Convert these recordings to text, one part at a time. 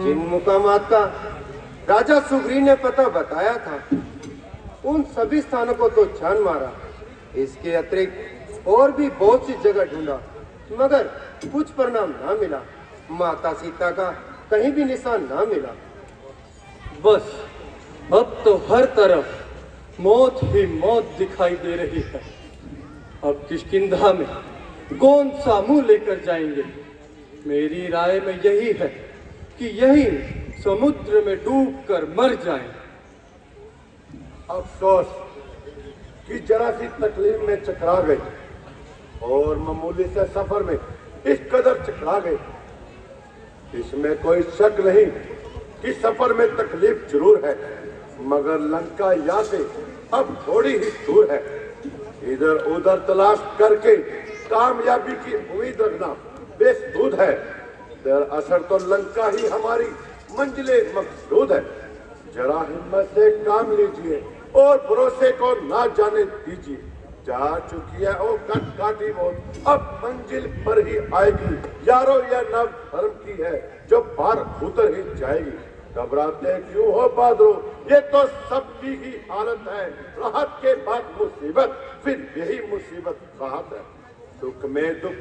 जिन मुकामात का राजा सुग्रीव ने पता बताया था, उन सभी स्थानों को तो जान मारा। इसके अतिरिक्त और भी बहुत सी जगह ढूंढा, मगर कुछ परिणाम ना मिला। माता सीता का कहीं भी निशान ना मिला। बस अब तो हर तरफ मौत ही मौत दिखाई दे रही है। अब किष्किंधा में कौन सा मुंह लेकर जाएंगे? मेरी राय में यही है कि यही समुद्र में डूबकर मर जाएं। अफसोस कि जरा सी तकलीफ में चकरा गए और मामूली से सफर में इस कदर चकरा गए। इसमें कोई शक नहीं कि सफर में तकलीफ जरूर है, मगर लंका यहाँ से अब थोड़ी ही दूर है। इधर उधर तलाश करके कामयाबी की उम्मीद रखना बेसुध है। दरअसल तो लंका ही हमारी मंजिले मकसूद है। जरा हिम्मत से काम लीजिए और भरोसे को ना जाने दीजिए। जा चुकी है वो कटकाटी मौत, अब मंजिल पर ही आएगी। यारो यह नव धर्म की है जो पार उतर ही जाएगी। घबराते क्यों हो बहादुरो, ये तो सबकी ही हालत है। राहत के बाद मुसीबत, फिर यही मुसीबत राहत है। दुख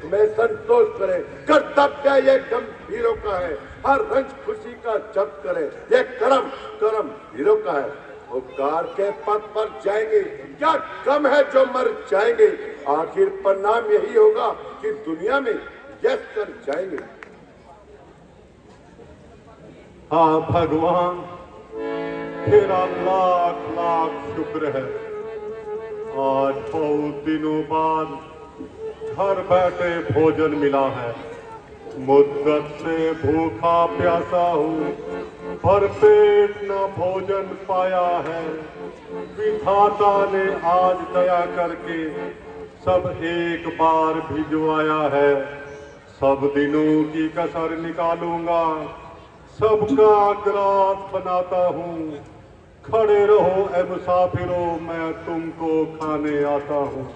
में संतोष करें, कर्तव्य ये गंभीरों का है। हर रंज खुशी का जप करें, ये कर्म वीरों का है। उपकार के पथ पर जाएंगे, क्या कम है जो मर जाएंगे। आखिर परिणाम यही होगा कि दुनिया में यश कर जाएंगे। हाँ भगवान, तेरा लाख लाख शुक्र है। आज बहुत दिनों बाद घर बैठे भोजन मिला है। मुद्दत से भूखा प्यासा हूँ, भरपेट न भोजन पाया है। विधाता ने आज दया करके सब एक बार भिजवाया है। सब दिनों की कसर निकालूंगा, सबका ग्रास बनाता हूँ। खड़े रहो ए मुसाफिरों, मैं तुमको खाने आता हूँ।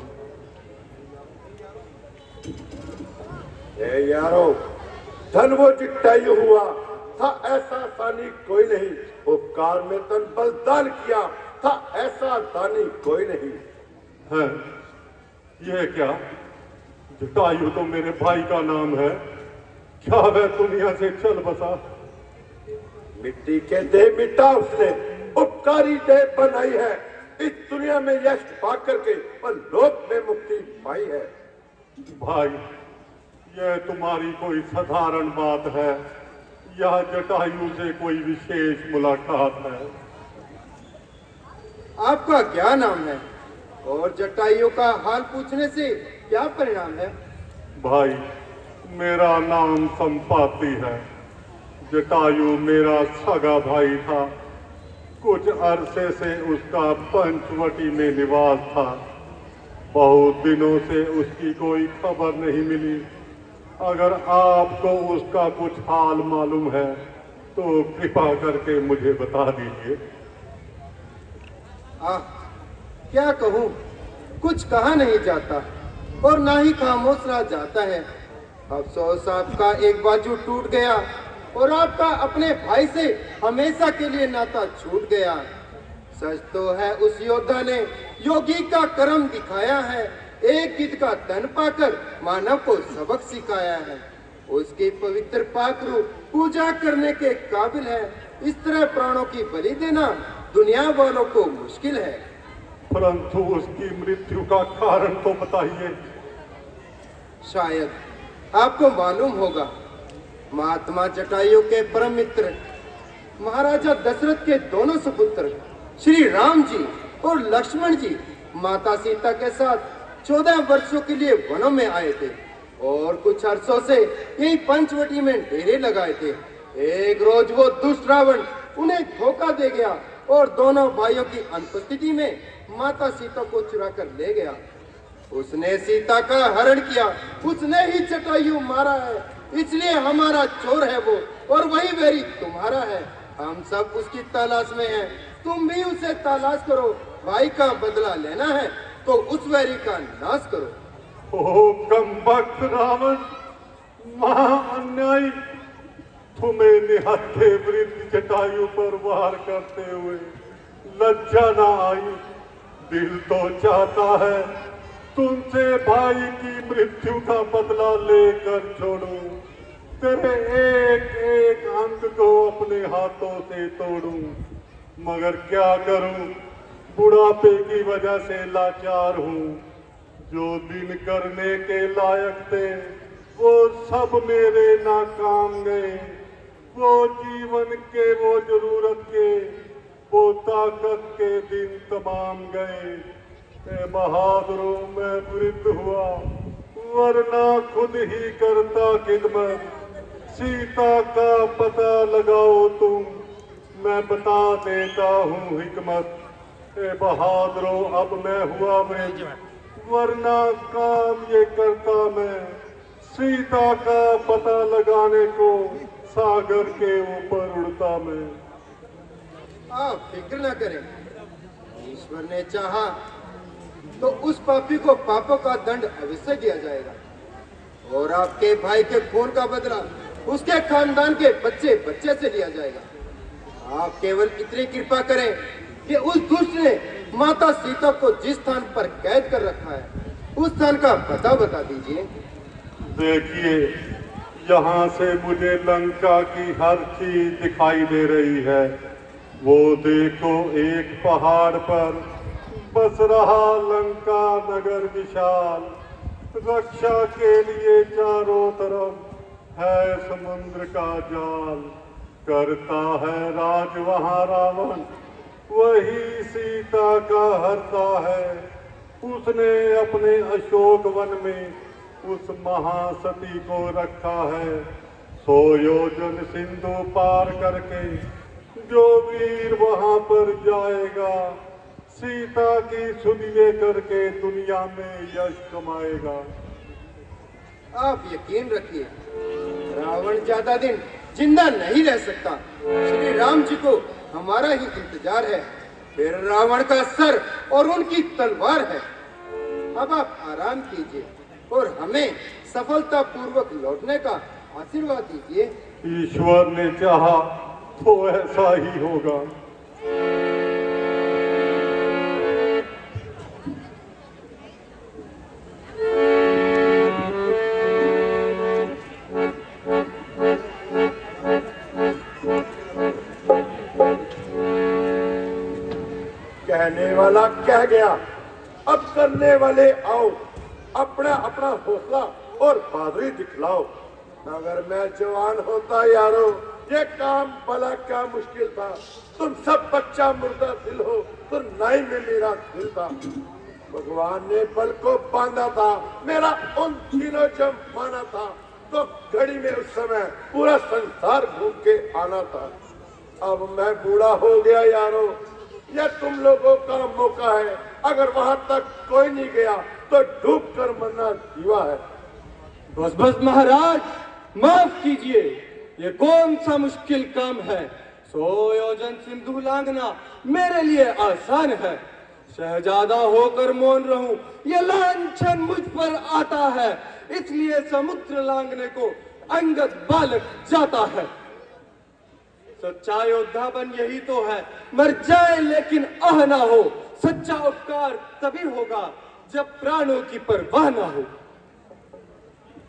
यारो, धन वो चिट्टायु हुआ था, ऐसा दानी कोई नहीं। उपकार में तन बलिदान किया था, ऐसा दानी कोई नहीं है। यह क्या? जटायु तो मेरे भाई का नाम है। क्या वह दुनिया से चल बसा? मिट्टी के देह मिटा उसने, उपकारी देह बनाई है। इस दुनिया में यश पा करके और लोक में मुक्ति पाई है। भाई, यह तुम्हारी कोई साधारण बात है या जटायु से कोई विशेष मुलाकात है? आपका क्या नाम है और जटायु का हाल पूछने से क्या परिणाम है? भाई, मेरा नाम संपाति है। जटायु मेरा सगा भाई था। कुछ अरसे से उसका पंचवटी में निवास था। बहुत दिनों से उसकी कोई खबर नहीं मिली। अगर आपको उसका कुछ हाल मालूम है तो कृपा करके मुझे बता दीजिए। क्या कहूँ, कुछ कहा नहीं जाता और ना ही खामोश रहा जाता है। अफसोस आपका एक बाजू टूट गया और आपका अपने भाई से हमेशा के लिए नाता छूट गया। सच तो है उस योद्धा ने योगी का कर्म दिखाया है। एक गिद्ध का तन पाकर मानव को सबक सिखाया है। उसकी पवित्र पाक रूप पूजा करने के काबिल है। इस तरह प्राणों की बलि देना दुनिया वालों को मुश्किल है। परंतु उसकी मृत्यु का कारण तो बताइए। शायद आपको मालूम होगा, महात्मा जटायु के परम मित्र महाराजा दशरथ के दोनों सुपुत्र श्री राम जी और लक्ष्मण जी माता सीता के साथ 14 वर्षों के लिए वनों में आए थे और कुछ अरसों से यही पंचवटी में डेरे लगाए थे। एक रोज वो दुष्ट रावण उन्हें धोखा दे गया और दोनों भाइयों की अनुपस्थिति में माता सीता को चुरा कर ले गया। उसने सीता का हरण किया, उसने ही जटायु मारा है। इसलिए हमारा चोर है वो और वही वेरी तुम्हारा है। हम सब उसकी तलाश में हैं। तुम भी उसे तलाश करो। भाई का बदला लेना है तो उस वैरी का नाश करो। ओ कमबख्त रावण, महा अन्यायी, तुम्हें निहत्थे वृद्ध जटायु पर वार करते हुए लज्जा ना आई। दिल तो चाहता है तुमसे भाई की मृत्यु का बदला लेकर छोड़ूं, तेरे एक एक अंग को अपने हाथों से तोड़ूं, मगर क्या करूं, बुढ़ापे की वजह से लाचार हूं। जो दिन करने के लायक थे वो सब मेरे नाकाम गए। वो जीवन के, वो जरूरत के, वो ताकत के दिन तमाम गए। ए बहादुरों, मैं वृद्ध हुआ वरना खुद ही करता खिदमत। सीता का पता लगाओ तुम, मैं बता देता हूँ हिकमत। ए बहादुरों, अब मैं हुआ वृद्ध वरना काम ये करता मैं। सीता का पता लगाने को सागर के ऊपर उड़ता मैं। आप फिक्र न करें, ईश्वर ने चाहा तो उस पापी को पापों का दंड अवश्य दिया जाएगा और आपके भाई के खून का बदला उसके खानदान के बच्चे बच्चे से लिया जाएगा। आप केवल इतनी कृपा करें कि उस दुष्ट ने माता सीता को जिस स्थान पर कैद कर रखा है उस स्थान का पता बता दीजिए। देखिए, यहाँ से मुझे लंका की हर चीज दिखाई दे रही है। वो देखो, एक पहाड़ पर बस रहा लंका नगर विशाल। रक्षा के लिए चारों तरफ है समुद्र का जाल। करता है राज वहाँ रावण, वही सीता का हरता है। उसने अपने अशोक वन में उस महासती को रखा है। 100 योजन सिंधु पार करके जो वीर वहां पर जाएगा, सीता की सुनिए करके दुनिया में यश कमाएगा। आप यकीन रखिए, रावण ज्यादा दिन जिंदा नहीं रह सकता। श्री राम जी को हमारा ही इंतजार है। फिर रावण का सर और उनकी तलवार है। अब आप आराम कीजिए और हमें सफलता पूर्वक लौटने का आशीर्वाद दीजिए। ईश्वर ने चाहा तो ऐसा ही होगा। कहने वाला कह गया, अब करने वाले आओ। अपना अपना हौसला और बहादुरी दिखलाओ। अगर मैं जवान होता यारो, ये काम भला क्या मुश्किल था। तुम सब बच्चा मुर्दा दिल हो, तो नाई में मेरा दिल था। भगवान ने बल को बांधा था, मेरा उन तीनों जम माना था। तो घड़ी में उस समय पूरा संसार घूम के आना था। अब मैं बूढ़ा हो गया यारो, यह तुम लोगों का मौका है। अगर वहां तक कोई नहीं गया तो डूब कर मरना जीवा है। बस बस महाराज, माफ कीजिए, ये कौन सा मुश्किल काम है। 100 योजन सिंधु लांघना मेरे लिए आसान है। शहजादा होकर मौन रहूं, ये लांछन मुझ पर आता है। इसलिए समुद्र लांघने को अंगद बालक जाता है। सच्चा योद्धापन यही तो है, मर जाए लेकिन आह ना हो। सच्चा उपकार तभी होगा जब प्राणों की परवाह ना हो।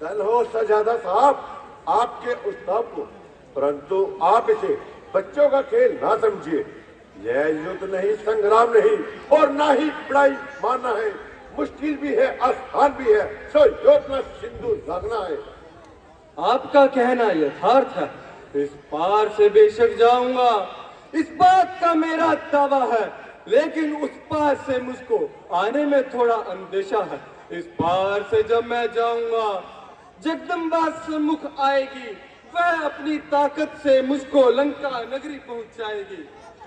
दल हो शहजादा साहब आपके उस्ताद को, परंतु आप इसे बच्चों का खेल ना समझिए। यह युद्ध नहीं, संग्राम नहीं और ना ही पढ़ाई मारना है। मुश्किल भी है, आसान भी है। सो योजना सिंधु लागना है। आपका कहना यथार्थ है। इस पार से बेशक जाऊंगा, इस बात का मेरा दावा है। लेकिन उस पार से मुझको आने में थोड़ा अंदेशा है। इस पार से जब मैं जाऊंगा, जगदम्बा सम्मुख आएगी। वह अपनी ताकत से मुझको लंका नगरी पहुंचाएगी।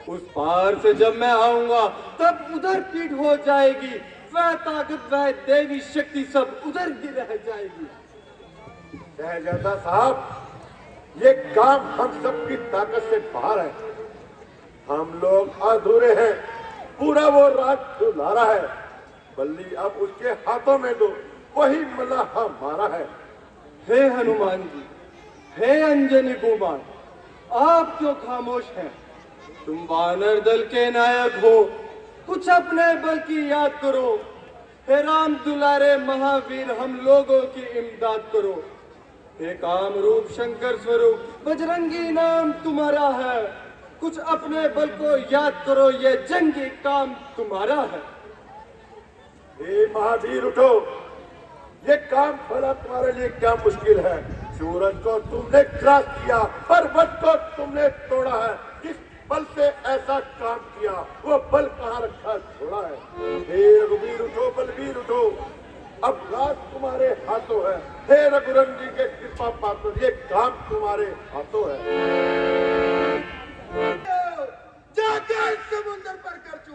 उस पार से जब मैं आऊंगा, तब उधर पीठ हो जाएगी। वह ताकत, वह देवी शक्ति सब उधर ही रह जाएगी। शहजादा साहब, ये काम हम सबकी ताकत से बाहर है। हम लोग अधूरे हैं। पूरा वो राज दुलारा है। बल्ली अब उसके हाथों में दो, वही मल्लाह हमारा है। हे हनुमान जी, हे अंजनी कुमार, आप क्यों खामोश हैं? तुम वानर दल के नायक हो, कुछ अपने बल की याद करो। हे राम दुलारे महावीर, हम लोगों की इमदाद करो। हे काम रूप शंकर स्वरूप, बजरंगी नाम तुम्हारा है। कुछ अपने बल को याद करो, ये जंगी काम तुम्हारा है। हे महावीर उठो, ये काम भला तुम्हारे लिए क्या मुश्किल है? सूरज को तुमने ग्रास किया, पर्वत को तुमने तोड़ा है। किस बल से ऐसा काम किया? वो बल कहाँ रखा छोड़ा है? हे रघुवीर उठो, बलवीर उठो, अब राज तुम्हारे हाथों है। हे रघुरंगी के कृपा पात्र, ये काम तुम्हारे हाथों है। जाकर समुद्र पर कर चू,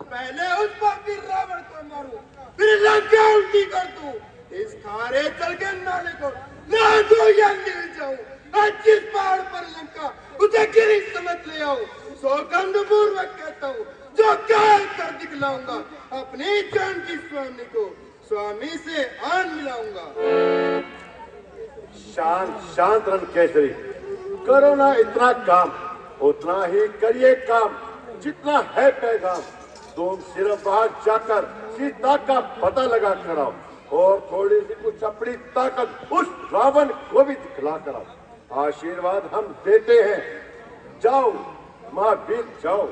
पहले उस पापी रावण को मारूं, फिर लंका उल्टी कर दूं। इस खारे चल के नाले को ना दो या नील जाऊं। आज जिस पहाड़ पर लंका, उसे गिरी समझ ले आऊं। सौगंध पूर्वक कहता हूँ, जो काल कर दिखलाऊंगा, अपनी जान की स्वामी को स्वामी से आन मिलाऊंगा। शांत शांत रण केसरी, करो ना इतना काम, उतना ही करिए काम जितना है पैगाम। तुम सिर्फ बाहर जाकर सीता का पता लगा कर आओ, और थोड़ी सी कुछ अपनी ताकत उस रावण को भी दिखला कर आओ। आशीर्वाद हम देते हैं, जाओ महावीर जाओ।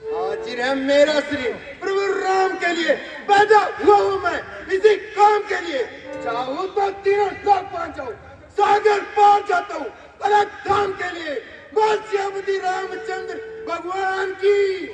हाजिर है मेरा श्री प्रभु राम के लिए, पैदा हुआ हूँ मैं इसी काम के लिए। चाहूँ तो तीनों लोक पहुंच जाऊँ, सागर पार जाता हूँ अलग धाम के लिए। बोल श्यामती रामचंद्र भगवान की।